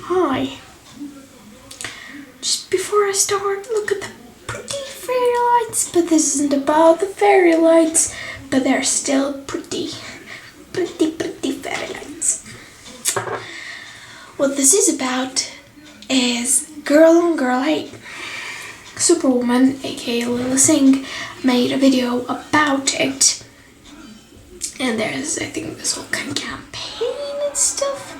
Hi. Just before I start, look at the pretty fairy lights. But this isn't about the fairy lights, but they're still pretty. Pretty fairy lights. What this is about is girl on girl hate. Superwoman, aka Lila Singh, made a video about it. And there's, I think, this whole kind of campaign and stuff.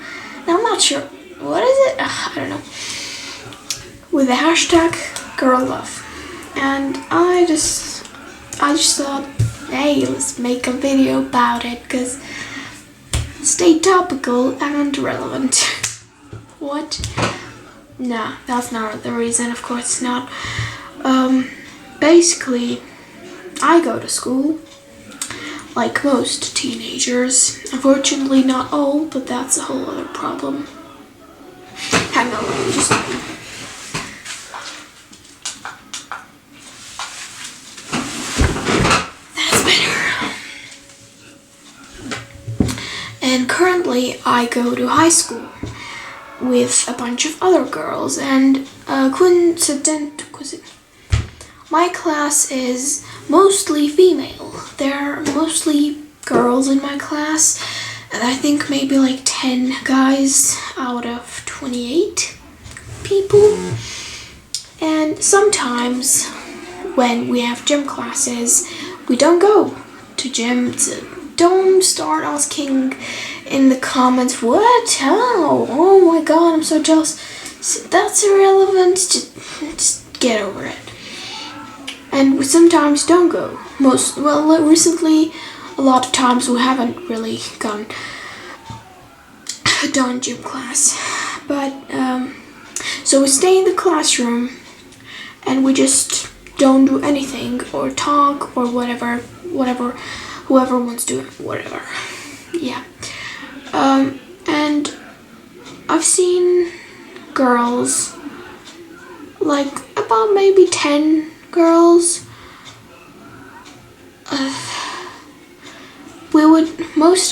Now, I'm not sure. What is it? I don't know. With the hashtag girl love. And I just thought, hey, let's make a video about it, because stay topical and relevant. What? Nah, that's not the reason. Of course it's not. Basically, I go to school like most teenagers. Unfortunately, not all, but that's a whole other problem. Hang on, let me just... That's better. And currently, I go to high school with a bunch of other girls, and my class is mostly female. There are mostly girls in my class, and I think maybe like 10 guys out of 28 people. And sometimes when we have gym classes, we don't go to gym. Don't start asking in the comments, what? How? Oh my god, I'm so jealous. That's irrelevant. Just get over it. And we sometimes don't go. Recently, a lot of times we haven't really done gym class. But, so we stay in the classroom and we just don't do anything or talk or whatever, whoever wants to do whatever. Yeah. And I've seen girls, like about maybe 10 girls. Most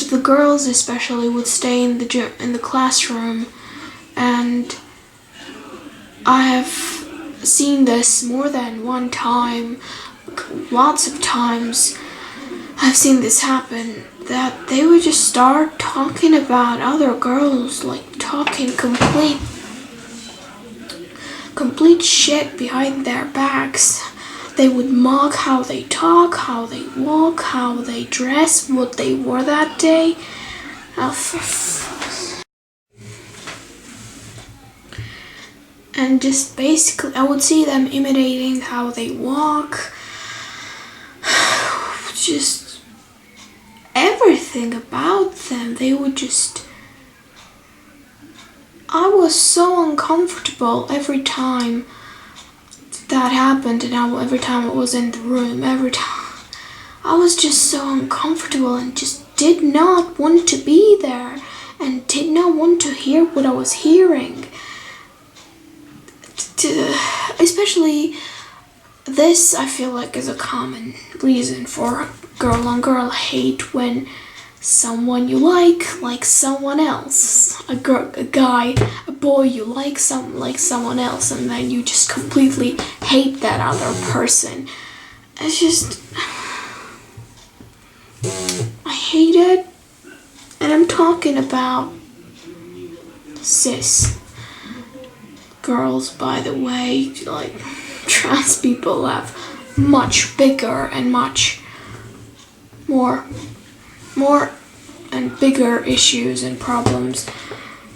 of the girls especially would stay in the gym, in the classroom, and I have seen this more than one time, lots of times. I've seen this happen, that they would just start talking about other girls, like talking complete shit behind their backs. They would mock how they talk, how they walk, how they dress, what they wore that day. And just basically, I would see them imitating how they walk. Just everything about them. They would just... I was so uncomfortable every time that happened, and every time I was in the room, every time I was just so uncomfortable and just did not want to be there and did not want to hear what I was hearing. Especially this, I feel like, is a common reason for girl on girl hate, when someone you like someone else, a guy, a boy you like someone else, and then you just completely hate that other person. It's just, I hate it. And I'm talking about cis girls, by the way. Like, trans people have much bigger and much more and bigger issues and problems,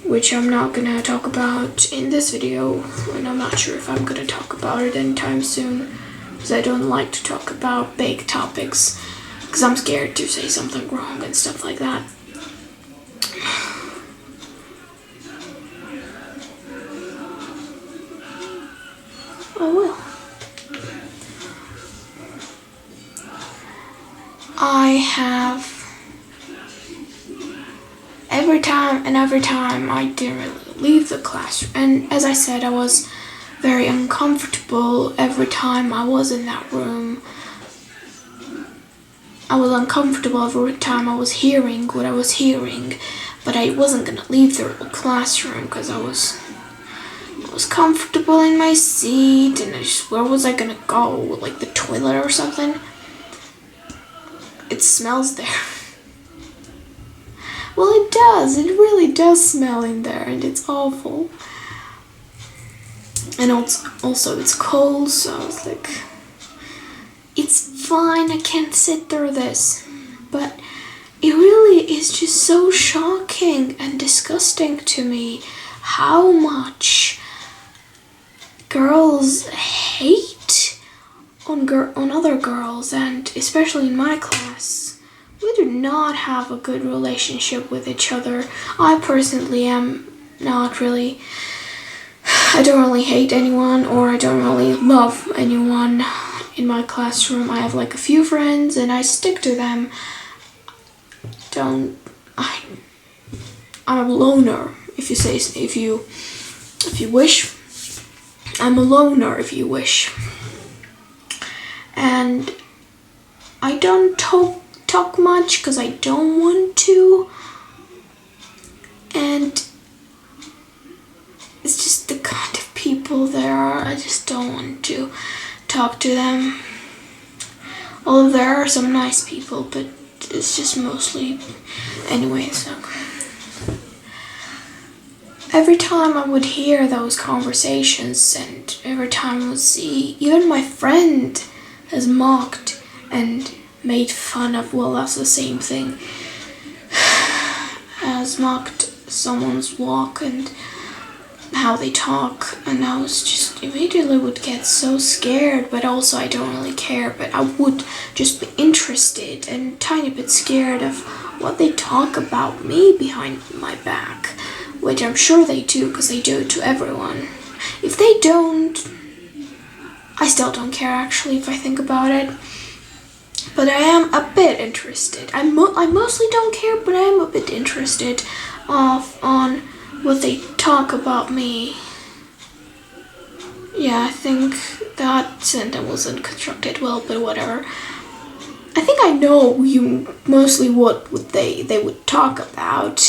which I'm not gonna talk about in this video, and I'm not sure if I'm gonna talk about it anytime soon, because I don't like to talk about big topics, because I'm scared to say something wrong and stuff like that. Oh well. I have every time I didn't really leave the classroom, and as I said, I was very uncomfortable every time I was in that room. I was uncomfortable every time I was hearing what I was hearing, but I wasn't gonna leave the classroom because I was comfortable in my seat, and where was I gonna go? Like the toilet or something? It smells there. Well, it does. It really does smell in there, and it's awful. And also it's cold, so I was like, it's fine, I can't sit through this. But it really is just so shocking and disgusting to me how much girls hate on other girls, and especially in my class. We do not have a good relationship with each other. I personally am not really. I don't really hate anyone, or I don't really love anyone in my classroom. I have like a few friends and I stick to them. I'm a loner, if you wish. I'm a loner, if you wish. And I don't talk much because I don't want to. And it's just the kind of people there are. I just don't want to talk to them. Although there are some nice people, but it's just mostly anyway, so. Every time I would hear those conversations, and every time I would see, even my friend has mocked and made fun of, well, that's the same thing, has mocked someone's walk and how they talk, and I was just immediately would get so scared, but also I don't really care, but I would just be interested and a tiny bit scared of what they talk about me behind my back, which I'm sure they do because they do it to everyone. If they don't, I still don't care actually if I think about it, but I am a bit interested. I mostly don't care, but I am a bit interested on what they talk about me. Yeah, I think that sentence wasn't constructed well, but whatever. I think I know mostly what they would talk about.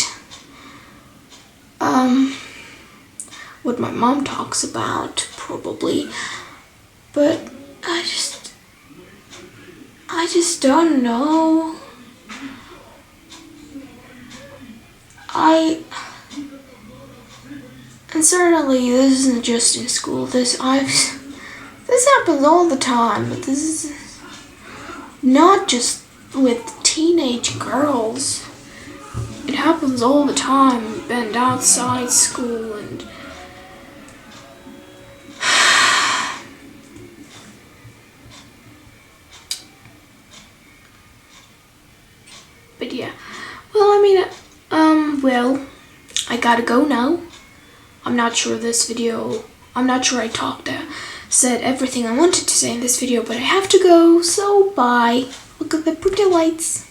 What my mom talks about, probably. But I just don't know. And certainly this isn't just in school. This happens all the time, but this is not just with teenage girls. It happens all the time, and outside school, and but yeah. Well, I mean, well, I gotta go now. I'm not sure I said everything I wanted to say in this video, but I have to go, so bye. Look at the pretty lights.